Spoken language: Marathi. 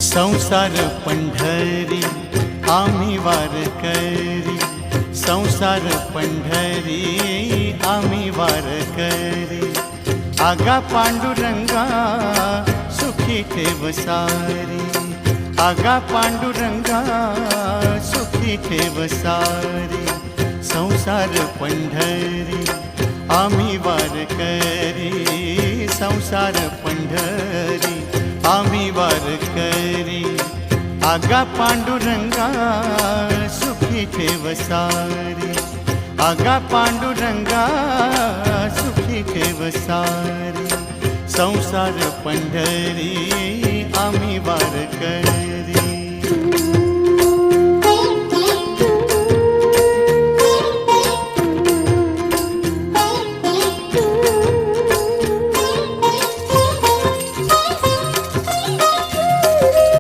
संसार पंढरी आम्ही वारकरी, संसार पंढरी आम्ही वारकरी। आगा पांडुरंगा सुखी ठेव सारी, आगा पांडुरंगा सुखी ठेव सारी। संसार पंढरी आम्ही वारकरी, संसार पंढरी आम्ही वारकरी। आगा पांडुरंगा सुखी ठेव सारी, आगा पांडुरंगा सुखी ठेव सारी। संसार पंढरी आम्ही वारकरी।